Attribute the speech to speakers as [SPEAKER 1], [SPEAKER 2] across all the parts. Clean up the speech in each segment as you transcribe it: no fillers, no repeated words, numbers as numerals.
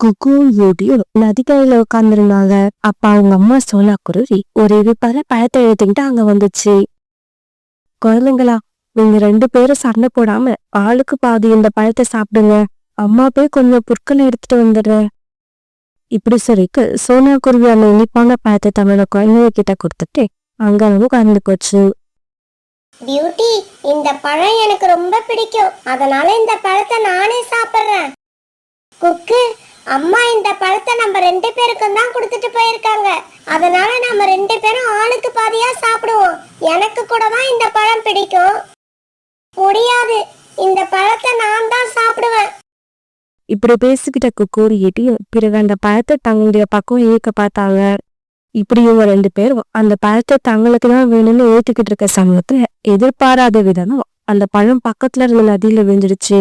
[SPEAKER 1] குக்கும் யூடியும் நதிக்கரையில உட்கார்ந்துருந்தாங்க. அப்ப அவங்க அம்மா சோனா குருவி ஒரு இழுப்பால பழத்தை எடுத்துக்கிட்டு அங்க வந்துச்சு. குழந்தைங்களா, நீங்க 2 பேரும் சண்டை போடாம ஆளுக்கு பாதி இந்த பழத்தை சாப்பிடுங்க. அம்மா போய் கொஞ்சம் புற்களை எடுத்துட்டு வந்துடுறேன். இப்படி சொல்லிட்டு சோனா குருவி அந்த இனிப்பான பழத்தை தன்னோட குழந்தைங்க கிட்ட கொடுத்துட்டு அங்க உட்கார்ந்து போச்சு.
[SPEAKER 2] பியூட்டி, இந்த பழம் எனக்கு ரொம்ப பிடிக்கும், அதனால இந்த பழத்தை நானே சாப்பிடுறேன். குக்கு, அம்மா இந்த பழத்தை நம்ம 2 பேருக்கும் தான் கொடுத்துட்டு போயிருக்காங்க, அதனால நம்ம 2 பேரும் ஆளுக்கு பாதியா சாப்பிடுவோம். எனக்கு கூட தான் இந்த பழம் பிடிக்கும். முடியாது, இந்த பழத்தை நான் தான் சாப்பிடுவேன்.
[SPEAKER 1] இப்படி பேசிக்கிட்ட குக்கூரிட்டு பிறகு அந்த பழத்தை தங்களுடைய பக்கம் இயக்க பார்த்தாங்க. இப்படி இவங்க 2 பேரும் அந்த பழத்தை தங்களுக்கு தான் வேணும்னு ஏத்துக்கிட்டு இருக்க சமயத்துல எதிர்பாராத விதமா அந்த பழம் பக்கத்துல இருந்த நதியில விழுந்துடுச்சு.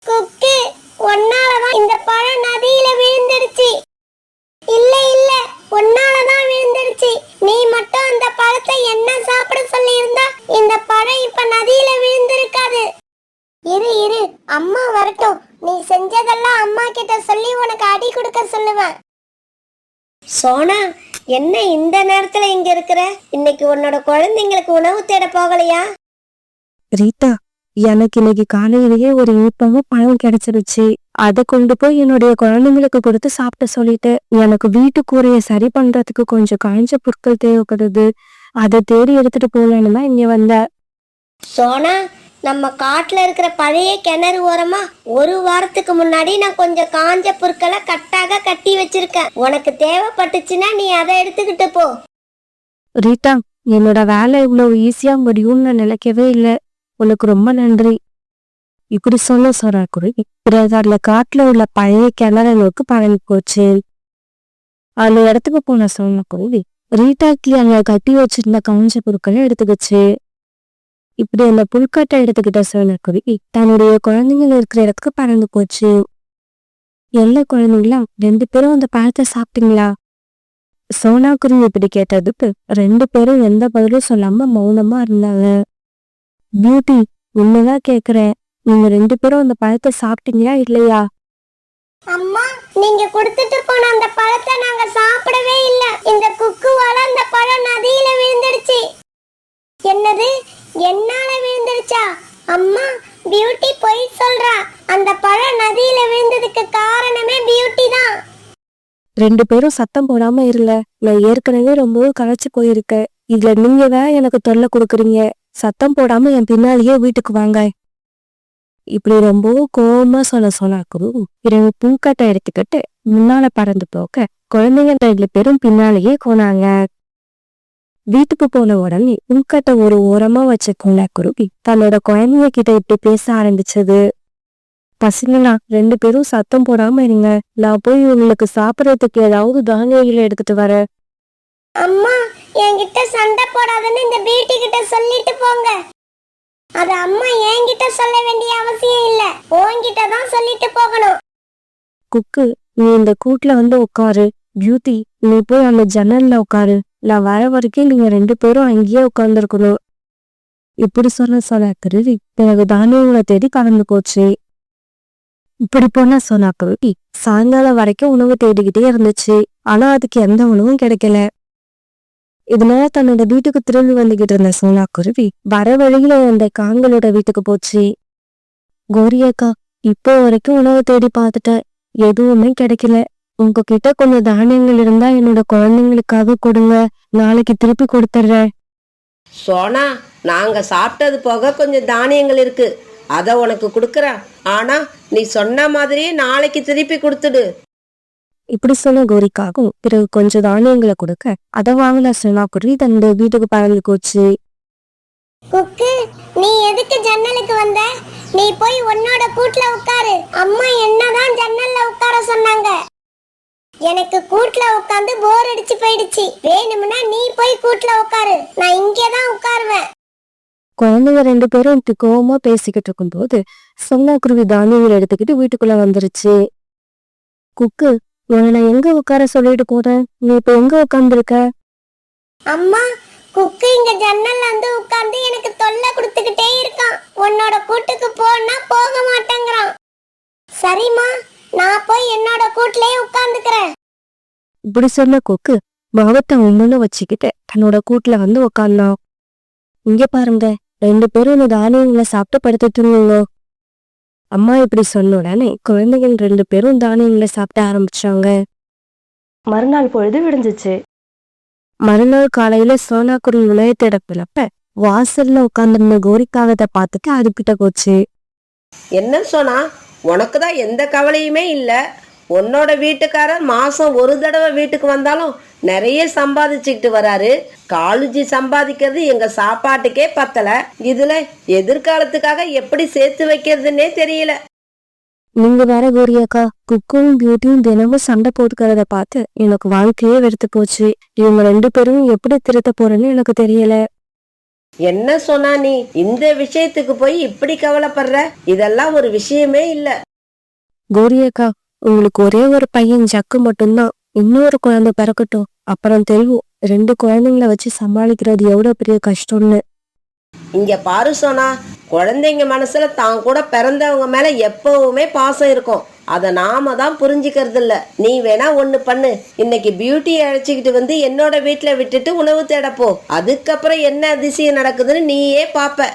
[SPEAKER 2] குக்கு, ஒன்னாலதான் இந்த பழம் நதியில விழுந்துடுச்சு. இல்ல இல்ல, ஒன்னாலதான் விழுந்துடுச்சு. நீ மட்டும் அந்த பழத்தை என்ன சாப்பிட சொல்லி இருந்தா இந்த பழம் இப்ப நதியில விழுந்திருக்காது. இரு இரு, அம்மா வரட்டும். நீ செஞ்சதெல்லாம் அம்மா கிட்ட சொல்லி உனக்கு அடி கொடுக்க சொல்லுவேன். சோனா, என்ன இந்த நேரத்துல இங்க இருக்கிற? இன்னைக்கு உன்னோட குழந்தைங்களுக்கு உணவு தேட போகலையா?
[SPEAKER 1] ரீதா, எனக்கு இன்னைக்கு காலையிலேயே ஒரு இனிப்பமும் பழம் கிடைச்சிருச்சு. அதை கொண்டு போய் என்னுடைய குழந்தைங்களுக்கு கொடுத்து சாப்பிட சொல்லிட்டு எனக்கு வீட்டு கூரையை சரி பண்றதுக்கு கொஞ்சம் காய்ஞ்ச பொருட்கள் தேவைப்படுது. அதை தேடி எடுத்துட்டு போகலன்னு தான் இங்க வந்த.
[SPEAKER 2] சோனா, நம்ம காட்டுல இருக்கிற பழைய கிணறு ஓரமா 1 வாரத்துக்கு முன்னாடி நான் கொஞ்சம் காஞ்ச பொருட்களை கட்டாக கட்டி வச்சிருக்கேன். உனக்கு தேவைப்பட்டுச்சுன்னா நீ அதை எடுத்துக்கிட்டு போ.
[SPEAKER 1] ரீதா, என்னோட வேலை இவ்வளவு ஈஸியா முடியும்னு நான் நினைக்கவே இல்லை. உனக்கு ரொம்ப நன்றி. இப்படி சொல்ல சோனா குருவி பிறகு அதுல காட்டுல உள்ள பழைய கிணறு நோக்கி பறந்து போச்சு. அந்த இடத்துக்கு போன சோனா குருவி ரீட்டாக்கு அங்க கட்டி வச்சிருந்த காஞ்ச பொருட்களை எடுத்துக்கிச்சு. இப்படி அந்த புல்கட்டை எடுத்துக்கிட்ட சோனா குருவி தன்னுடைய குழந்தைங்க இருக்கிற இடத்துக்கு பறந்து போச்சு. எல்லா குழந்தைங்களா 2 பேரும் அந்த பழத்தை சாப்பிட்டீங்களா? சோனா குருவி இப்படி கேட்டதுக்கு 2 பேரும் எந்த பதிலும் சொல்லாம மௌனமா இருந்தாங்க. பியூட்டி, உண்மைதான் கேக்குறேன், நீங்க 2 பேரும் அந்த பழத்தை சாப்பிட்டீங்களா இல்லையா?
[SPEAKER 2] அம்மா, நீங்க கொடுத்துட்டு போன அந்த பழத்தை நாங்க சாப்பிடவே இல்ல. இந்த குக்குவால அந்த பழம் நதியில விழுந்துடுச்சு. என்னது, என்னால விழுந்துடுச்சா? அம்மா, பியூட்டி பொய் சொல்றா. அந்த பழம் நதியில விழுந்ததுக்கு காரணமே பியூட்டி தான்.
[SPEAKER 1] 2 பேரும் சத்தம் போடாம இருல. நான் ஏற்கனவே ரொம்பவும் களைச்சு போயிருக்கேன். இதுல நீங்க தான் எனக்கு தொல்லை கொடுக்குறீங்க. சத்தம் போடாம என் பின்னாலேயே வீட்டுக்கு வாங்க. இப்படி ரொம்பவும் கோபமா சொன்னா குரு பிறகு பூக்கட்டை எடுத்துக்கிட்டு முன்னால பறந்து போக குழந்தைங்க 2 பேரும் பின்னாலேயே போனாங்க. வீட்டுக்கு போன உடனே பூக்கட்டை ஒரு ஓரமா வச்ச குருவி தன்னோட குழந்தைங்க கிட்ட இப்படி பேச ஆரம்பிச்சது. பசங்களா, 2 பேரும் சத்தம் போடாம இருங்க. நான் போய் உங்களுக்கு சாப்பிடறதுக்கு ஏதாவது தானியங்களை எடுத்துட்டு வரேன்.
[SPEAKER 2] அம்மா, என்கிட்ட சண்டை போடாதன்னு இந்த பியூட்டி கிட்ட சொல்லிட்டு போங்க. அது அம்மா என்கிட்ட சொல்ல வேண்டிய அவசியம் இல்ல, உன்கிட்ட தான் சொல்லிட்டு போகணும்.
[SPEAKER 1] குக்கு, நீ இந்த கூட்டுல வந்து உட்காரு. பியூட்டி, நீ போய் அந்த ஜன்னல்ல உட்காரு. நான் வர வரைக்கும் நீங்க 2 பேரும் அங்கேயே உட்கார்ந்துருக்கணும். இப்படி சொன்ன குருவி பிறகு தானியங்களை தேடி கலந்து போச்சு. இப்படி போன சோனா குருவி சாயங்காலம் வரைக்கும் உணவு தேடிக்கிட்டே இருந்துச்சு. ஆனா அதுக்கு எந்த உணவும் கிடைக்கல. இதனால தன்னோட வீட்டுக்கு திரும்பி வந்துகிட்டு இருந்த சோனா குருவி வர வழியில அந்த காங்களோட வீட்டுக்கு போச்சு. கோரியக்கா, இப்போ வரைக்கும் உணவு தேடி பார்த்துட்டேன், எதுவுமே கிடைக்கல. உங்ககிட்ட கொஞ்சம் தானியங்கள் இருந்தா என்னோட குழந்தைங்களுக்காக கொடுங்க, நாளைக்கு திருப்பி கொடுத்துட்றேன்.
[SPEAKER 3] சோனா, நாங்க சாப்பிட்டது போக கொஞ்சம் தானியங்கள் இருக்கு, அத உனக்கு கொடுக்கறேன். ஆனா நீ சொன்ன மாதிரியே நாளைக்கு திருப்பி கொடுத்துடு.
[SPEAKER 1] இப்படி சொன்ன கோரிக்காகவும் பிறகு கொஞ்சம் தானியங்களை கொடுக்க அதை வாங்கின சோனா குருவி தன்னோட வீட்டுக்கு பறந்து போச்சு.
[SPEAKER 2] குக்கு, நீ எதுக்கு ஜன்னலுக்கு வந்த? நீ போய் உன்னோட கூட்டுல உட்காரு. அம்மா என்னதான் ஜன்னல்ல உட்கார சொன்னாங்க. எனக்கு கூட்டுல உட்காந்து போர் அடிச்சு போயிடுச்சு. வேணும்னா நீ போய் கூட்டுல உட்காரு, நான் இங்கேதான் உட்காருவேன்.
[SPEAKER 1] குழந்தைங்க 2 பேரும் இப்படி கோவமா பேசிக்கிட்டு இருக்கும் போது சோனா குருவி தானியங்களை எடுத்துக்கிட்டு வீட்டுக்குள்ள வந்துருச்சு. குக்கு, உன்னை நான் எங்க உட்கார சொல்லிட்டு போறேன், நீ இப்ப எங்க உட்கார்ந்துருக்க?
[SPEAKER 2] அம்மா, குக்கு இங்க ஜன்னல்ல வந்து உட்கார்ந்து எனக்கு தொல்லை கொடுத்துக்கிட்டே இருக்கான். உன்னோட கூட்டுக்கு போனா போக மாட்டேங்கிறான். சரிம்மா, நான் போய் என்னோட கூட்டிலேயே உட்கார்ந்துக்கிறேன்.
[SPEAKER 1] இப்படி சொன்ன கொக்கு முகத்தை உம்முன்னு வச்சுக்கிட்டு தன்னோட கூட்டுல வந்து உக்காந்தான். இங்க பாருங்க, 2 பேரும் இந்த தானியங்களை சாப்பிட்டு படுத்துட்டுருங்க. அம்மா இப்படி சொன்ன உடனே குழந்தைகள் 2 பேரும் தானியங்களை சாப்பிட ஆரம்பிச்சாங்க. மறுநாள் பொழுது விடிஞ்சிச்சு. மறுநாள் காலையில சோனாக்குருவி நுழையத்திட பிளப்ப வாசல்ல உட்காந்துருந்த கோரிக்காகத்தை பார்த்துட்டு அதுகிட்ட போச்சு.
[SPEAKER 3] என்ன சொன்னா, உனக்கு தான் எந்த கவலையுமே இல்லை. உன்னோட வீட்டுக்காரர் மாசம் ஒரு தடவை வீட்டுக்கு வந்தாலும் நிறைய சம்பாதிச்சுக்கிட்டு வராரு. காலேஜி சம்பாதிக்கிறது எங்க சாப்பாட்டுக்கே பத்தல. இதுல எதிர்காலத்துக்காக எப்படி சேர்த்து வைக்கிறதுன்னே தெரியல.
[SPEAKER 1] நீங்க வேற கோரியாக்கா, குக்கும் பியூட்டியும் தினமும் சண்டை போட்டுக்கிறத பார்த்து எனக்கு வாழ்க்கையே வெறுத்து போச்சு. இவங்க 2 பேரும் எப்படி திருத்த போறேன்னு எனக்கு தெரியல.
[SPEAKER 3] என்ன சொன்னா நீ இந்த விஷயத்துக்கு போய் இப்படி கவலைப்படுற? இதெல்லாம் ஒரு விஷயமே இல்ல.
[SPEAKER 1] கோரியாக்கா, உங்களுக்கு ஒரே ஒரு பையன் ஜக்கு மட்டும்தான். இன்னொரு குழந்தை பிறக்கட்டும், அப்புறம் தெரியும் 2 குழந்தைங்கள வச்சு சமாளிக்கிறது எவ்வளவு பெரிய கஷ்டம்னு.
[SPEAKER 3] இங்க பாரு சோனா, குழந்தைங்க மனசுல தான் கூட பிறந்தவங்க மேல எப்பவுமே பாசம் இருக்கும். அதை நாம தான் புரிஞ்சுக்கிறது இல்ல. நீ வேணா ஒண்ணு பண்ணு, இன்னைக்கு பியூட்டியை அழைச்சிக்கிட்டு வந்து என்னோட வீட்டுல விட்டுட்டு உணவு தேடப்போ. அதுக்கப்புறம் என்ன அதிசயம் நடக்குதுன்னு நீயே பாப்ப.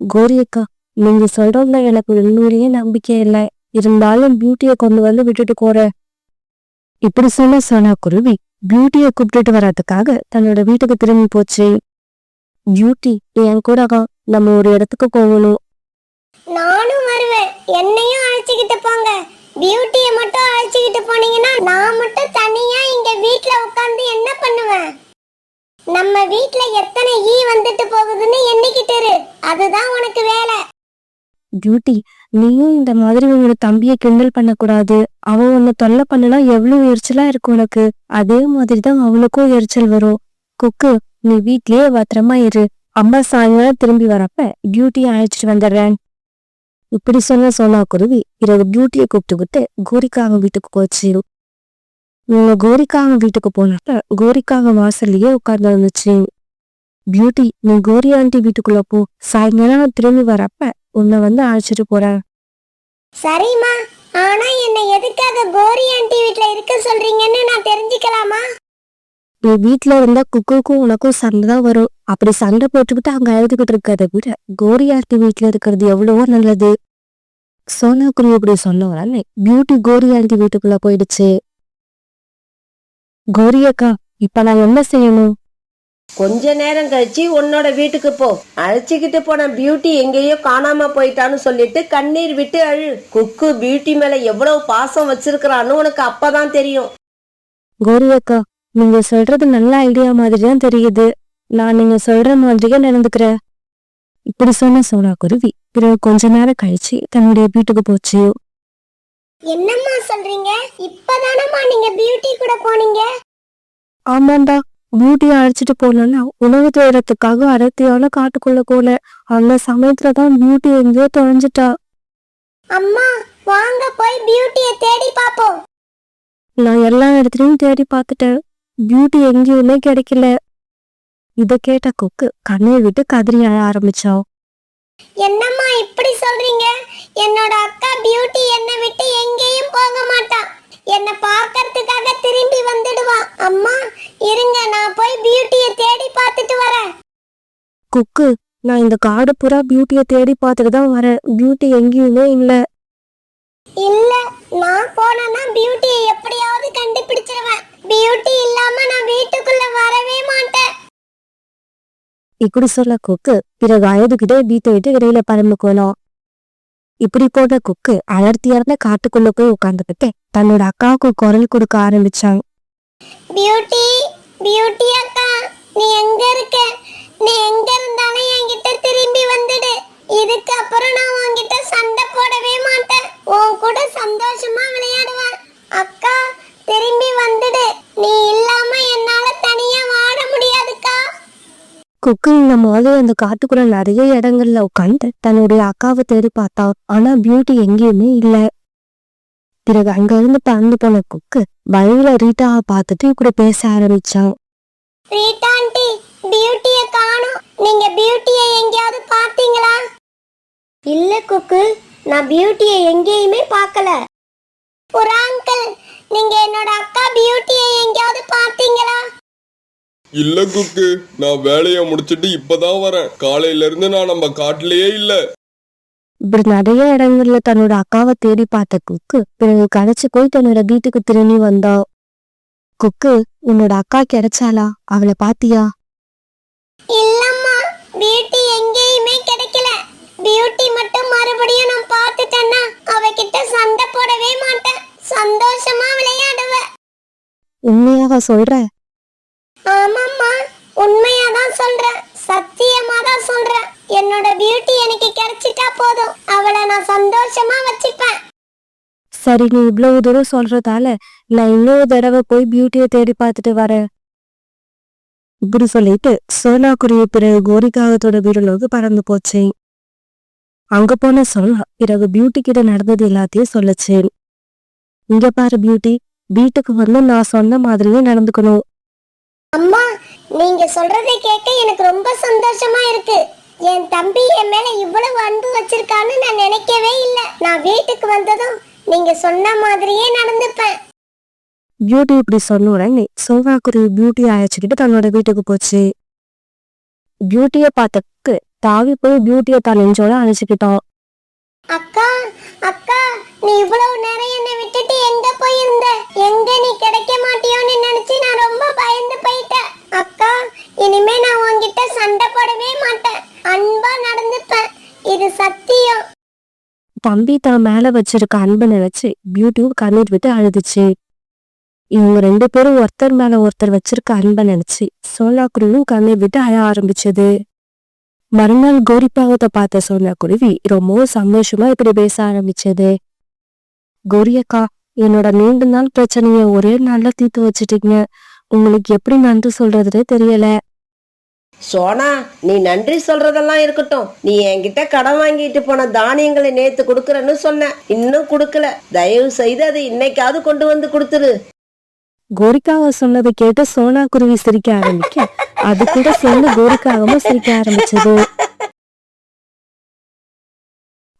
[SPEAKER 1] கோரியக்கா, நீங்க சொல்றதுல எனக்கு உண்மையிலேயே நம்பிக்கை இல்லை. இருந்தாலும் பியூட்டியை கொண்டு வந்து விட்டுட்டு போற. இப்படி சொன்ன சோனா குருவி பியூட்டியை கூப்பிட்டுட்டு வர்றதுக்காக தன்னோட வீட்டுக்கு திரும்பி போச்சு. பியூட்டி, என் கூட வா, நம்ம ஒரு இடத்துக்கு போகணும்.
[SPEAKER 2] நானும் வருவேன், என்னையும் அழைச்சிக்கிட்டு போங்க. பியூட்டியை மட்டும் அழைச்சிக்கிட்டு போனீங்கன்னா நான் மட்டும் தனியா இங்க வீட்ல உட்கார்ந்து என்ன பண்ணுவேன்? நம்ம வீட்ல எத்தனை ஈ வந்துட்டு போகுதுன்னு எண்ணிக்கிட்டு இரு. அதுதான் உனக்கு வேலை.
[SPEAKER 1] பியூட்டி, நீயும் இந்த மாதிரி உன்னோட தம்பியை கிண்டல் பண்ணக்கூடாது. அவன் உன்னை தொல்லை பண்ணனா எவ்வளவு எரிச்சலா இருக்கு உனக்கு. அதே மாதிரிதான் அவனுக்கும் எரிச்சல் வரும். குக்கு, நீ வீட்லயே பத்திரமா இரு. அம்மா சாயங்காலம் திரும்பி வரப்ப பியூட்டியை அழைச்சிட்டு வந்துடுறேன். இப்படி சொன்ன சோனா குருவி இரவு பியூட்டியை கூப்பிட்டுக்கிட்டு கோரிக்காக வீட்டுக்கு போச்சு. இவங்க கோரிக்காக வீட்டுக்கு போனப்ப கோரிக்காக வாசல்லையே உட்கார்ந்து இருந்துச்சு. பியூட்டி, நீ கோரி ஆண்டி வீட்டுக்குள்ள போ. சாயங்காலம் திரும்பி வரப்ப உன்னை வந்து அழைச்சிட்டு போறேன்.
[SPEAKER 2] சரிம்மா, ஆனா என்ன எதுக்காக கோரி ஆண்டி வீட்ல இருக்க சொல்றீங்கன்னு நான் தெரிஞ்சுக்கலாமா?
[SPEAKER 1] நீ வீட்டுல இருந்தா குக்குக்கும் உனக்கும் சண்டை தான் வரும். அப்படி சண்டை போட்டுக்கிட்டு அங்க அழுதுகிட்டு இருக்கிறத விட கோரி ஆண்டி வீட்டுல இருக்கிறது எவ்வளவோ நல்லது. சோனா குருவி அப்படி சொன்ன உடனே பியூட்டி கோரி ஆண்டி வீட்டுக்குள்ள போயிடுச்சு. கோரி அக்கா, இப்ப நான் என்ன செய்யணும்?
[SPEAKER 3] கொஞ்ச நேரம் கழிச்சு உன்னோட வீட்டுக்கு போ. அழைச்சிக்கிட்டு போன பியூட்டி எங்கேயோ காணாம போயிட்டான்னு சொல்லிட்டு கண்ணீர் விட்டு அழு. குக்கு பியூட்டி மேல எவ்வளவு பாசம் வச்சிருக்கிறான்னு உனக்கு அப்பதான் தெரியும்.
[SPEAKER 1] கோரி அக்கா, நீங்க சொல்றது நல்ல ஐடியா மாதிரிதான் தெரியுது. நான் நீங்க சொல்ற மாதிரியே நடந்துக்கிறேன். இப்படி சொன்ன சோனா குருவி பிறகு கொஞ்ச நேரம் கழிச்சு தன்னுடைய வீட்டுக்கு போச்சு.
[SPEAKER 2] என்னம்மா சொல்றீங்க? இப்பதானம்மா நீங்க பியூட்டி கூட போனீங்க?
[SPEAKER 1] ஆமாண்டா, பியூட்டியை அழைச்சிட்டு போனோம்னா உணவு தேடுறதுக்காக அடர்த்தியான காட்டுக்குள்ள போல. அந்த சமயத்துலதான் பியூட்டி எங்கேயோ தொலைஞ்சிட்டா.
[SPEAKER 2] அம்மா, வாங்க போய் பியூட்டியை தேடி பாப்போம்.
[SPEAKER 1] நான் எல்லா இடத்துலயும் தேடி பார்த்துட்டேன். பியூட்டி எங்கேயுமே கிடைக்கல. இத கேட்ட கொக்கு கண்ணை விட்டு கதறி அழ ஆரம்பிச்சான்.
[SPEAKER 2] என்னம்மா இப்படி சொல்றீங்க? என்னோட அக்கா பியூட்டி என்னை விட்டு எங்கேயும் போக மாட்டா. என்ன பார்க்கறதுக்காக திரும்பி வந்துடுவா. அம்மா இருங்க, நான் போய் பியூட்டியை தேடி பார்த்துட்டு வரேன்.
[SPEAKER 1] கொக்கு, நான் இந்த காடு பூரா பியூட்டியை தேடி பார்த்துட்டு தான் வரேன். பியூட்டி எங்கேயுமே இல்ல.
[SPEAKER 2] இல்ல, நான் போனா பியூட்டியை எப்படியாவது கண்டுபிடிச்சிருவேன். பியூட்டி இல்லாம நான் வீட்டுக்குள்ள வரவே மாட்டேன்.
[SPEAKER 1] இப்படி சொல்ல கொக்கு பிறகு அழுதுகிட்டே வீட்டை விட்டு இடையில பறந்துக்கணும். இப்படி போட்ட கொக்கு அடர்த்தியார்ந்த காட்டுக்குள்ள போய் உட்கார்ந்துக்கிட்டு தன்னோட அக்காவுக்கு குரல் கொடுக்க ஆரம்பிச்சாங்க.
[SPEAKER 2] பியூட்டி, பியூட்டி அக்கா, நீ எங்க இருக்க? நீ எங்க இருந்தாலும் என்கிட்ட திரும்பி வந்துடு. இதுக்கு அப்புறம் நான் உன்கிட்ட சண்டை போடவே மாட்டேன். உன் கூட சந்தோஷமா விளையாடுவேன். அக்கா, திரும்பி வந்துடு. நீ இல்லாம என்னால தனியா வாழ முடியாதுக்கா.
[SPEAKER 1] கொக்கு இந்த மாதிரி அந்த காட்டுக்குள்ள நிறைய இடங்கள்ல உட்காந்து தன்னுடைய அக்காவை தேடி பார்த்தா. ஆனா பியூட்டி எங்கேயுமே இல்ல. பிறகு அங்க இருந்து பறந்து போன கொக்கு வழியில ரீட்டாவை பார்த்துட்டு கூட பேச ஆரம்பிச்சான்.
[SPEAKER 2] ரீட்டா ஆண்டி, பியூட்டிய காணோம். நீங்க பியூட்டிய எங்கேயாவது பார்த்தீங்களா? இல்ல குக்கு, நான் பியூட்டிய எங்கேயுமே பார்க்கல. ஒரு அங்கிள், நீங்க என்னோட அக்கா பியூட்டிய எங்கேயாவது பார்த்தீங்களா?
[SPEAKER 4] இல்ல குக்கு, நான் வேலையை முடிச்சிட்டு இப்பதான் வரேன். காலையில இருந்து நான் நம்ம காட்டுலயே இல்ல.
[SPEAKER 1] இப்படி நிறைய இடங்கள்ல தன்னோட அக்காவை தேடி பார்த்த குக்கு பிறகு களைச்சு போய் தன்னோட வீட்டுக்கு திரும்பி வந்தா. குக்கு, உன்னோட அக்கா கிடைச்சாளா? அவளை பாத்தியா?
[SPEAKER 2] இல்லம்மா, பியூட்டி எங்கேயுமே கிடைக்கல. பியூட்டி மட்டும் மறுபடியும் நான் பார்த்துட்டேன்னா அவகிட்ட சண்டை போடவே மாட்டேன். சந்தோஷமா விளையாடுவேன்.
[SPEAKER 1] உண்மையாக சொல்ற?
[SPEAKER 2] ஆமாம்மா, உண்மையாதான் சொல்றேன். சத்தியமா தான் சொல்றேன். என்னோட பியூட்டி எனக்கு கிடைச்சிட்டா போதும். அவளை நான் சந்தோஷமா வச்சுப்பேன்.
[SPEAKER 1] சரி, நீ இவ்வளவு தூரம் சொல்றதால நான் இன்னொரு தடவை போய் பியூட்டியை தேடி பார்த்துட்டு வரேன். இப்படி சொல்லிட்டு சோனா குருவி பிறகு கோரிக்காகத்தோட வீடுகளுக்கு பறந்து போச்சு. அங்க போன சோனா பிறகு பியூட்டி கிட்ட நடந்தது எல்லாத்தையும் சொல்லுச்சு. இங்க பாரு பியூட்டி, வீட்டுக்கு வந்து நான் சொன்ன மாதிரியே நடந்துக்கணும்.
[SPEAKER 2] அம்மா, நீங்க சொல்றதை கேட்க எனக்கு ரொம்ப சந்தோஷமா இருக்கு. என் தம்பி என் மேல இவ்வளவு அன்பு வச்சிருக்கான்னு நான் நினைக்கவே இல்லை. நான் வீட்டுக்கு வந்ததும் நீங்க சொன்ன மாதிரியே நடந்துப்பேன்.
[SPEAKER 1] பியூட்டி இப்படி சொன்ன உடனே சோனா குருவி பியூட்டியை அழைச்சிக்கிட்டு தன்னோட வீட்டுக்கு போச்சு. பியூட்டியை பார்த்ததுக்கு தாவி போய் பியூட்டியை தான் நெஞ்சோட அழைச்சிக்கிட்டான்.
[SPEAKER 2] அக்கா, அக்கா, நீ இவ்வளவு நேரம் என்னை விட்டுட்டு எங்க போயிருந்த? எங்க நீ கிடைக்க மாட்டியோன்னு நினைச்சு நான் ரொம்ப பயந்து போயிட்டேன். அக்கா, இனிமே நான் உன்கிட்ட சண்டை போடவே மாட்டேன். அன்பா நடந்துப்பேன். இது சத்தியம்.
[SPEAKER 1] தம்பி தான் மேல வச்சிருக்க அன்பை நினைச்சு பியூட்டியும் கண்ணீர் விட்டு அழுதுச்சு. இவங்க 2 பேரும் ஒருத்தர் மேல ஒருத்தர் வச்சிருக்க அன்பை நினைச்சு சோனா குருவியும் கண்ணீர் விட்டு அழ ஆரம்பிச்சது. மறுநாள் கோரிப்பாகத்தை பார்த்த சோனா குருவி ரொம்பவும் சந்தோஷமா இப்படி பேச ஆரம்பிச்சது. கோரியக்கா, என்னோட நீண்ட நாள் பிரச்சனைய ஒரே நாள்ல தீர்த்து வச்சிட்டீங்க. உங்களுக்கு எப்படி நன்றி சொல்றதுனே தெரியல.
[SPEAKER 3] சோனா, நீ நன்றி சொல்றதெல்லாம் இருக்கட்டும். நீ என்கிட்ட கடன் வாங்கிட்டு போன தானியங்களை நேத்து கொடுக்கறன்னு சொன்ன, இன்னும் கொடுக்கல. தயவு செய்து அதை இன்னைக்காவது கொண்டு வந்து கொடுத்துரு.
[SPEAKER 1] கோரிக்காவை சொன்னதை கேட்டு சோனா குருவி சிரிக்க ஆரம்பிக்க அது கூட சேர்ந்து கோரிக்காகவும் சிரிக்க ஆரம்பிச்சது.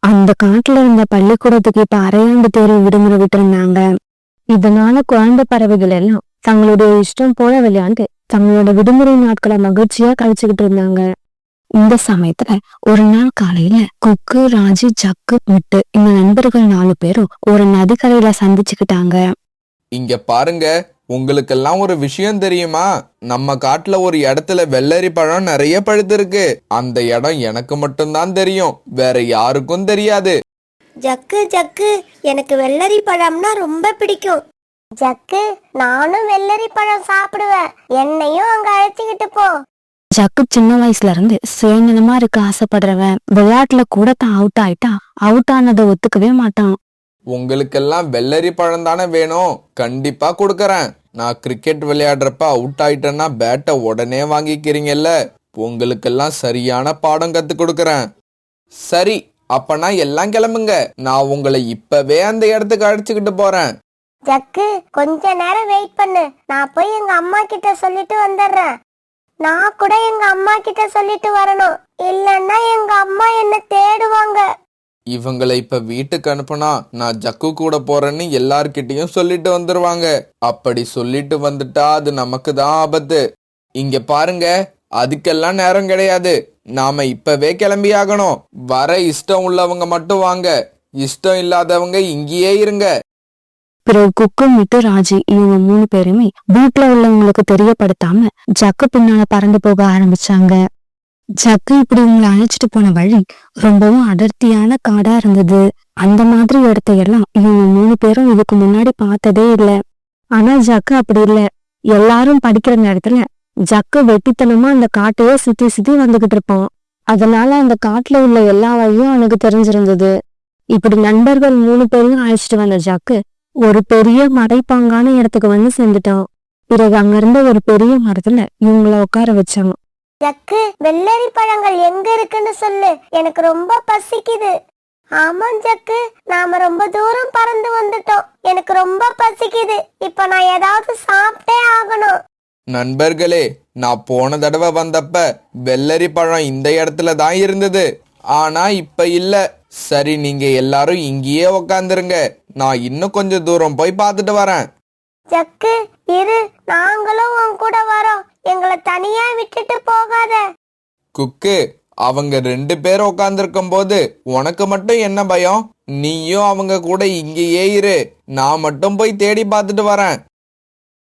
[SPEAKER 1] அந்த காட்டுல இருந்த பள்ளிக்கூடத்துக்கு இப்ப அரையாண்டு தேர்வு விடுமுறை விட்டு இருந்தாங்க. இதனால குழந்தை பறவைகள் எல்லாம் தங்களுடைய இஷ்டம் போல விளையாண்டு தங்களோட விடுமுறை நாட்களை மகிழ்ச்சியா கழிச்சுக்கிட்டு இருந்தாங்க. இந்த சமயத்துல ஒரு நாள் காலையில கொக்கு, ராஜி, ஜக்கு, மிட்டு இந்த நண்பர்கள் 4 பேரும் ஒரு நதிக்கரையில சந்திச்சுக்கிட்டாங்க.
[SPEAKER 5] இங்க பாருங்க, உங்களுக்கெல்லாம் ஒரு விஷயம் தெரியுமா? நம்ம காட்டுல ஒரு இடத்துல வெள்ளரி பழம் நிறைய பழுத்திருக்கு. அந்த இடம் எனக்கு மட்டும்தான் தெரியும், வேற யாருக்கும் தெரியாது.
[SPEAKER 2] ஜக்கு, ஜக்கு, எனக்கு வெள்ளரி பழம்னா ரொம்ப பிடிக்கும். ஜக்கு, நானும் வெள்ளரி பழம் சாப்பிடுவேன். என்னையும் அங்க அழைச்சிக்கிட்டு போ.
[SPEAKER 1] ஜக்கு சின்ன வயசுல இருந்து சுயநலமா இருக்க ஆசைப்படுறவன். விளையாட்டுல கூட தான் அவுட் ஆயிட்டா அவுட் ஆனதை ஒத்துக்கவே மாட்டான்.
[SPEAKER 5] உங்களுக்கெல்லாம் வெள்ளரி பழம் தானே வேணும்? கண்டிப்பா கொடுக்கறேன். நான் கிரிக்கெட் விளையாடுறப்ப அவுட் ஆயிட்டேன்னா பேட்டை உடனே வாங்கிக்கிறீங்கல்ல, உங்களுக்கெல்லாம் சரியான பாடம் கத்து கொடுக்கறேன். சரி, அப்பனா எல்லாம் கிளம்புங்க. நான் உங்களை இப்பவே அந்த இடத்துக்கு அழைச்சுக்கிட்டு போறேன்.
[SPEAKER 2] ஜக்கு, கொஞ்ச நேரம் வெயிட் பண்ணு. நான் போய் எங்க அம்மா கிட்ட சொல்லிட்டு வந்துடுறேன். நான் கூட எங்க அம்மா கிட்ட சொல்லிட்டு வரணும், இல்லன்னா எங்க அம்மா என்ன தேடுவாங்க.
[SPEAKER 5] இவங்களை இப்ப வீட்டுக்கு அனுப்புனா நான் ஜக்கு கூட போறேன்னு எல்லார்கிட்டயும் சொல்லிட்டு வந்துருவாங்க. அப்படி சொல்லிட்டு வந்துட்டா அது நமக்கு தான் ஆபத்து. இங்க பாருங்க, அதுக்கெல்லாம் நேரம் கிடையாது. நாம இப்பவே கிளம்பி ஆகணும். வர இஷ்டம் உள்ளவங்க மட்டும் வாங்க, இஷ்டம் இல்லாதவங்க இங்கேயே இருங்க.
[SPEAKER 1] பிறகு குக்கு, மிட்டு, ராஜி இவங்க 3 பேருமே வீட்டுல உள்ளவங்களுக்கு தெரியப்படுத்தாம ஜக்கு பின்னால பறந்து போக ஆரம்பிச்சாங்க. ஜக்கு இப்படி இவங்களை அழைச்சிட்டு போன வழி ரொம்பவும் அடர்த்தியான காடா இருந்தது. அந்த மாதிரி இடத்தையெல்லாம் இவங்க 3 பேரும் இதுக்கு முன்னாடி பார்த்ததே இல்லை. ஆனா ஜக்கு அப்படி இல்லை. எல்லாரும் படிக்கிற நேரத்துல ஜக்கு வெட்டித்தனமா அந்த காட்டையே சுத்தி சுத்தி வந்துகிட்டு இருப்பான். அதனால அந்த காட்டுல உள்ள எல்லா வழியும் அவனுக்கு தெரிஞ்சிருந்தது. இப்படி நண்பர்கள் 3 பேரையும் அழைச்சிட்டு வந்த ஜக்கு ஒரு பெரிய மலைப்பாங்கான இடத்துக்கு வந்து சேர்ந்துட்டான். பிறகு அங்க இருந்த ஒரு பெரிய மரத்துல இவங்கள உட்கார வச்சாங்க.
[SPEAKER 2] ஜக்கு, வெள்ளரி பழங்கள் எங்க இருக்குன்னு சொல்லு, எனக்கு ரொம்ப பசிக்குது. ஆமாம் ஜக்கு, நாம ரொம்ப தூரம் பறந்து வந்துட்டோம். எனக்கு ரொம்ப பசிக்குது. இப்ப நான் ஏதாவது சாப்பிட்டே ஆகணும்.
[SPEAKER 5] நண்பர்களே, நான் போன தடவை வந்தப்ப வெள்ளரி பழம் இந்த இடத்துல தான் இருந்தது. ஆனா இப்ப இல்ல. சரி, நீங்க எல்லாரும் இங்கேயே உக்காந்துருங்க. நான் இன்னும் கொஞ்சம் தூரம் போய் பார்த்துட்டு வரேன்.
[SPEAKER 2] ஜக்கு இரு, நாங்களும் உன் கூட வரோம். எங்களை தனியா விட்டுட்டு போகாத.
[SPEAKER 5] குக்கு, அவங்க 2 பேர் உக்காந்துருக்கும் போது உனக்கு மட்டும் என்ன பயம்? நீயும் அவங்க கூட இங்கேயே இரு. நான் மட்டும் போய் தேடி பார்த்துட்டு வரேன்.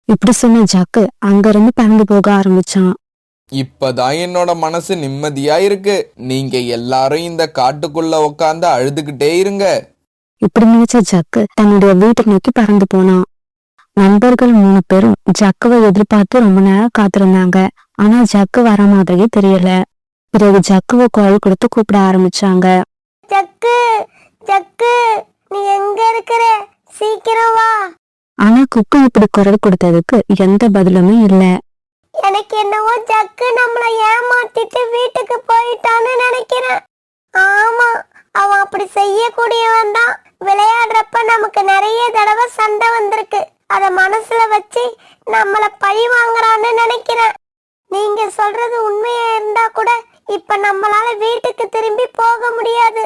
[SPEAKER 1] இப்படி சொன்ன ஜக்கு அங்கிருந்து பறந்து போக ஆரம்பிச்சான்.
[SPEAKER 5] இப்பதான் என்னோட மனசு நிம்மதியா இருக்கு. நீங்க எல்லாரும் இந்த காட்டுக்குள்ள உக்காந்து அழுதுகிட்டே இருங்க.
[SPEAKER 1] இப்படி நினைச்ச ஜக்கு தன்னுடைய வீட்டை நோக்கி பறந்து போனான். நண்பர்கள் 3 பேரும் ஜக்குவை எதிர்பார்த்து ரொம்ப நேரம் காத்திருந்தாங்க. ஆனா ஜக்கு வர மாதிரியே தெரியல. பிறகு ஜக்குவை குரல் கொடுத்து கூப்பிட ஆரம்பிச்சாங்க.
[SPEAKER 2] ஜக்கு ஜக்கு, நீ எங்க இருக்கிற? சீக்கிரம் வா.
[SPEAKER 1] ஆனா குக்கு இப்படி குரல் கொடுத்ததுக்கு எந்த பதிலுமே இல்ல.
[SPEAKER 2] எனக்கு என்னவோ ஜக்கு நம்மள ஏமாத்திட்டு வீட்டுக்கு போயிட்டான்னு நினைக்கிறேன். ஆமா, அவன் அப்படி செய்யக்கூடியவன் தான். விளையாடுறப்ப நமக்கு நிறைய தடவை சண்டை வந்திருக்கு. அத மனசுல வச்சு நம்மள பழி வாங்குறான்னு நினைக்கிறேன். நீங்க சொல்றது உண்மையா இருந்தா கூட இப்ப நம்மளால வீட்டுக்கு திரும்பி போக முடியாது.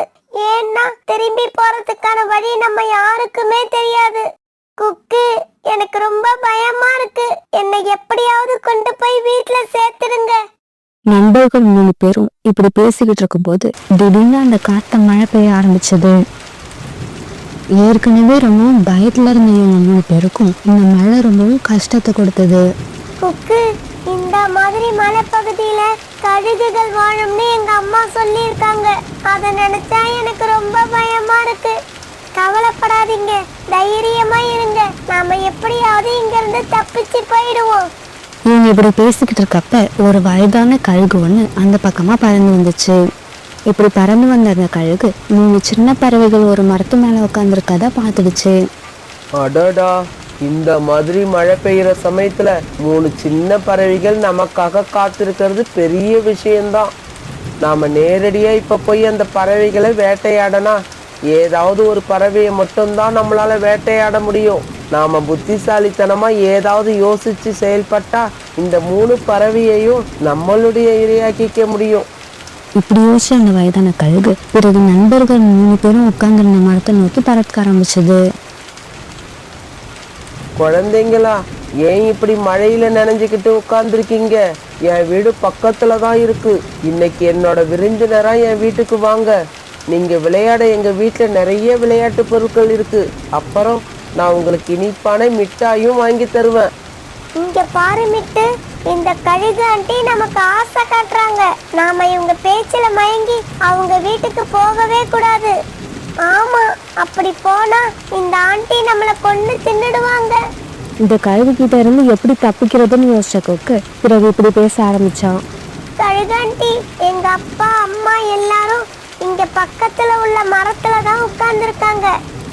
[SPEAKER 2] ஏன்னா திரும்பி போறதுக்கான வழி நம்ம யாருக்குமே தெரியாது. குக்கு, எனக்கு ரொம்ப பயமா இருக்கு. என்னை எப்படியாவது கொண்டு போய் வீட்டுல சேர்த்துடுங்க.
[SPEAKER 1] நண்பர்கள் 3 பேரும் இப்படி பேசிக்கிட்டு இருக்கும் போது திடீர்னு அந்த காத்த மழை பெய்ய ஆரம்பிச்சது. ஏற்கனவே ரொம்பவும் பயத்துல இருந்த இவங்க 3 பேருக்கும் இந்த மழை ரொம்பவும் கஷ்டத்தை கொடுத்தது.
[SPEAKER 2] குக்கு, இந்த மாதிரி மலைப்பகுதியில கழுகுகள் வாழும்னு எங்க அம்மா சொல்லியிருக்காங்க. அதை நினைச்சா எனக்கு ரொம்ப பயமா இருக்கு. கவலைப்படாதீங்க, தைரியமா இருங்க. நாம எப்படியாவது இங்க இருந்து தப்பிச்சு போயிடுவோம்.
[SPEAKER 1] இவங்க இப்படி பேசிக்கிட்டு இருக்கப்ப ஒரு வயதான கழுகு ஒண்ணு அந்த பக்கமா பறந்து வந்துச்சு. இப்படி பறந்து வந்த அந்த கழுகு 3 சின்ன பறவைகள் ஒரு மரத்து மேல உட்காந்துருக்கத பார்த்துடுச்சு.
[SPEAKER 3] அடடா, இந்த மாதிரி மழை பெய்யுற சமயத்துல 3 சின்ன பறவைகள் நமக்காக காத்திருக்கிறது பெரிய விஷயம்தான். நாம நேரடியா இப்ப போய் அந்த பறவைகளை வேட்டையாடனா ஏதாவது ஒரு பறவையை மட்டும்தான் நம்மளால வேட்டையாட முடியும். நாம புத்திசாலித்தனமா ஏதாவது யோசிச்சு செயல்பட்டா இந்த 3 பறவையையும் நம்மளுடைய இரையாக்கிக்க முடியும்.
[SPEAKER 1] இப்படி யோசிச்ச அந்த வயதான கழுகு பிறகு நண்பர்கள் 3 பேரும் உட்கார்ந்திருந்த மரத்தை நோக்கி பறக்க ஆரம்பிச்சது.
[SPEAKER 3] குழந்தைங்களா, ஏன் இப்படி மழையில நனைஞ்சுக்கிட்டு உட்கார்ந்துருக்கீங்க? என் வீடு பக்கத்துல தான் இருக்கு. இன்னைக்கு என்னோட விருந்தினரா என் வீட்டுக்கு வாங்க. நீங்க விளையாட எங்க வீட்டுல நிறைய விளையாட்டு பொருட்கள் இருக்கு. அப்புறம் நான் உங்களுக்கு இனிப்பான மிட்டாயும் வாங்கி தருவேன்.
[SPEAKER 2] இங்க பாரு மிட்டு, இந்த கழுகு ஆண்டி நமக்கு ஆசை காட்டுறாங்க. நாம இவங்க பேச்சுல மயங்கி அவங்க வீட்டுக்கு போகவே கூடாது. ஆமா, அப்படி போனா இந்த ஆண்டி நம்மள கொன்னு தின்னுடுவாங்க.
[SPEAKER 1] இந்த கழுகு கிட்ட இருந்து எப்படி தப்பிக்கிறதுன்னு யோசிச்ச கொக்கு பிறகு இப்படி பேச ஆரம்பிச்சான்.
[SPEAKER 2] கழுகாண்டி, எங்க அப்பா அம்மா எல்லாரும் இங்க பக்கத்துல உள்ள மரத்துல தான் உட்கார்ந்துருக்காங்க.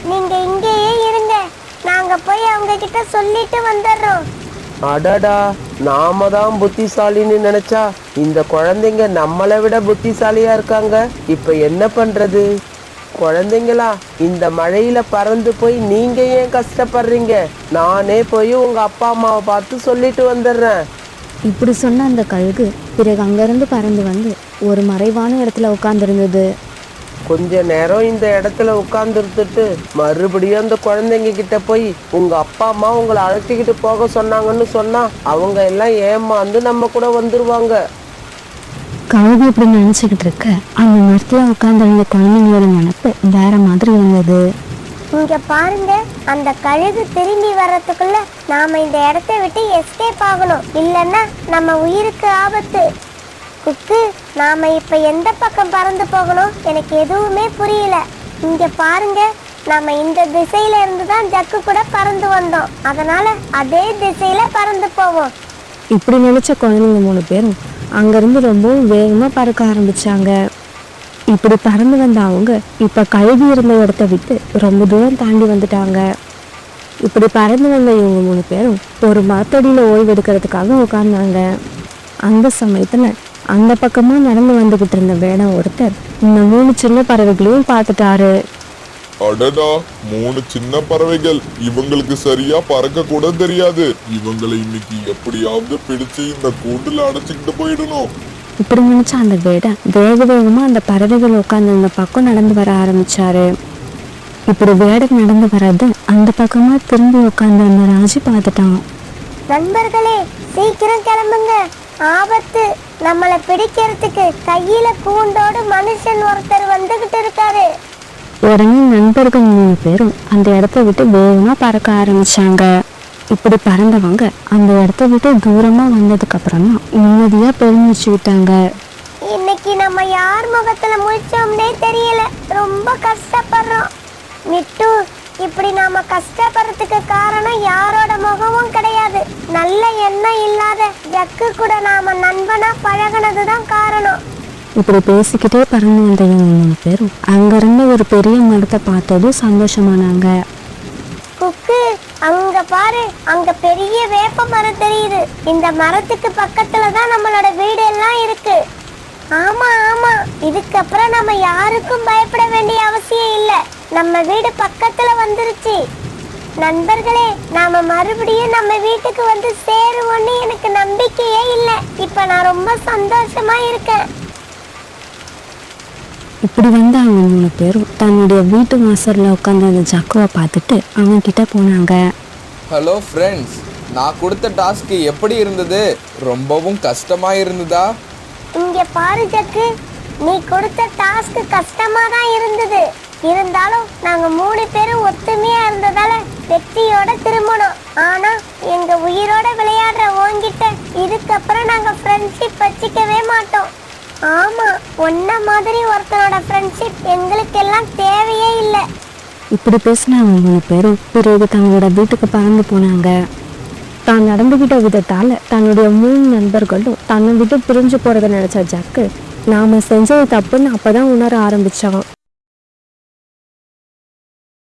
[SPEAKER 2] நீங்க இங்கேயே இருங்க. நாங்க போய் அவங்க கிட்ட சொல்லிட்டு வந்துடுறோம்.
[SPEAKER 3] அடடா, நாம தான் புத்திசாலின்னு நினைச்சா இந்த குழந்தைங்க நம்மளை விட புத்திசாலியா இருக்காங்க. இப்ப என்ன பண்றது? குழந்தைங்களா, இந்த மழையில பறந்து போய் நீங்க ஏன் கஷ்டப்படுறீங்க? நானே போய் உங்க அப்பா அம்மாவை பார்த்து சொல்லிட்டு வந்துடுறேன்.
[SPEAKER 1] இப்படி சொன்ன அந்த கழுகு பிறகு அங்கிருந்து பறந்து வந்து ஒரு மறைவான இடத்துல உட்கார்ந்திருந்தது.
[SPEAKER 3] கொஞ்ச நேரம் இந்த இடத்துல உட்கார்ந்துருந்துட்டு மறுபடியும் அந்த குழந்தைங்க கிட்ட போய் உங்க அப்பா அம்மா உங்களை அழைச்சிக்கிட்டு போக சொன்னாங்கன்னு சொன்னா அவங்க எல்லாம் ஏமாந்து நம்ம கூட வந்துருவாங்க.
[SPEAKER 1] கழுகு இப்படி நினைச்சுக்கிட்டு இருக்க அந்த மரத்துல உட்கார்ந்திருந்த குழந்தைங்களோட நினைப்பு வேற மாதிரி இருந்தது.
[SPEAKER 2] இங்க பாருங்க, அந்த கழுகு திரும்பி வர்றதுக்குள்ள நாம இந்த இடத்த விட்டு எஸ்கேப் ஆகணும். இல்லைன்னா நம்ம உயிருக்கு ஆபத்து. குக்கு, நாம இப்ப எந்த பக்கம் பறந்து போகணும் எனக்கு எதுவுமே புரியல. இங்க பாருங்க, நாம இந்த திசையில இருந்து தான் ஜக்கு கூட பறந்து வந்தோம். அதனால அதே திசையில பறந்து போவோம்.
[SPEAKER 1] இப்படி நினைச்ச குழந்தைங்க 3 பேரும் அங்கிருந்து ரொம்பவும் வேகமா பறக்க ஆரம்பிச்சாங்க. இப்படி பறந்து வந்த அவங்க இப்ப கழுகு இருந்த இடத்த விட்டு ரொம்ப தூரம் தாண்டி வந்துட்டாங்க. இப்படி பறந்து வந்த இவங்க 3 பேரும் ஒரு மரத்தடியில ஓய்வு எடுக்கிறதுக்காக உட்கார்ந்தாங்க. அந்த சமயத்துல அந்த பக்கமா நடந்து வந்துகிட்டு இருந்த வேடம் ஒருத்தர் இந்த 3 சின்ன பறவைகளையும் பார்த்துட்டாரு.
[SPEAKER 4] அடடா, 3 சின்ன பறவைகள். இவங்களுக்கு சரியா பறக்க கூட தெரியாது. இவங்களை இன்னைக்கு எப்படியாவது பிடிச்சு இந்த கூண்டுல அடைச்சிக்கிட்டு போயிடணும்.
[SPEAKER 1] இப்படி நினைச்ச அந்த வேடன் வேக வேகமா அந்த பறவைகள் உட்காந்து அந்த பக்கம் நடந்து வர ஆரம்பிச்சாரு. இப்படி வேடன் நடந்து வர்றது அந்த பக்கமா திரும்பி உட்காந்து அந்த ராஜி பார்த்துட்டான்.
[SPEAKER 2] நண்பர்களே, சீக்கிரம் கிளம்புங்க, ஆபத்து. நம்மளை பிடிக்கிறதுக்கு கையில கூண்டோடு மனுஷன் ஒருத்தர் வந்துகிட்டு இருக்காரு.
[SPEAKER 1] உடனே நண்பர்கள் 3 பேரும் அந்த இடத்த விட்டு வேகமா பறக்க ஆரம்பிச்சாங்க. இப்படி பறந்தவங்க அந்த இடத்த விட்டு தூரமா வந்ததுக்கு அப்புறமா நிம்மதியா பெருமிச்சு விட்டாங்க.
[SPEAKER 2] இன்னைக்கு நம்ம யார் முகத்துல முழிச்சோம்னே தெரியல, ரொம்ப கஷ்டப்படுறோம். மிட்டு, இப்படி நாம கஷ்டப்படுறதுக்கு காரணம் யாரோட முகமும் கிடையாது. நல்ல எண்ணம் இல்லாத ஜக்கு கூட நாம நண்பனா பழகினதுதான் காரணம்.
[SPEAKER 1] இப்படி பேசிக்கிட்டே பறந்து வந்த இவங்க 3 பேரும் அங்கிருந்து ஒரு பெரிய மரத்தை பார்த்ததும் சந்தோஷமானாங்க.
[SPEAKER 2] குக்கு, அங்க பாரு, அங்க பெரிய வேப்ப மரம் தெரியுது. இந்த மரத்துக்கு பக்கத்துல தான் நம்மளோட வீடு எல்லாம் இருக்கு. ஆமா ஆமா, இதுக்கப்புறம் நம்ம யாருக்கும் பயப்பட வேண்டிய அவசியம் இல்ல. நம்ம வீடு பக்கத்துல வந்துருச்சு. நண்பர்களே, நாம மறுபடியும் நம்ம வீட்டுக்கு வந்து சேருவோன்னு எனக்கு நம்பிக்கையே இல்ல. இப்ப நான் ரொம்ப சந்தோஷமா இருக்கேன்.
[SPEAKER 1] இப்படி வந்து அவங்க 3 பேரும் தன்னுடைய வீட்டு வாசல்ல உட்காந்து அந்த ஜக்குவை பார்த்துட்டு அவங்க கிட்ட போனாங்க.
[SPEAKER 5] ஹலோ ஃப்ரெண்ட்ஸ், நான் கொடுத்த டாஸ்க்கு எப்படி இருந்தது? ரொம்பவும் கஷ்டமா இருந்ததா?
[SPEAKER 2] இங்க பாரு ஜக்கு, நீ கொடுத்த டாஸ்க் கஷ்டமா தான் இருந்தது. இருந்தாலும் நாங்க 3 பேரும் ஒத்துமையா இருந்ததால வெற்றியோட திரும்பணும். ஆனா எங்க உயிரோட விளையாடுற உன்கிட்ட இதுக்கப்புறம் நாங்க ஃப்ரெண்ட்ஷிப் வச்சுக்கவே மாட்டோம். ஆமா, ஒன்ன மாதிரி ஒருத்தனோட ஃப்ரெண்ட்ஷிப் எங்களுக்கு எல்லாம் தேவையே இல்லை.
[SPEAKER 1] இப்படி பேசின அவங்க 3 பேரும் பிறகு தங்களோட வீட்டுக்கு பறந்து போனாங்க. தான் நடந்துகிட்ட விதத்தால தன்னுடைய 3 நண்பர்களும் தன்னை விட்டு பிரிஞ்சு போறதை நினைச்ச ஜக்கு நாம செஞ்சது தப்புன்னு அப்பதான் உணர ஆரம்பிச்சான்.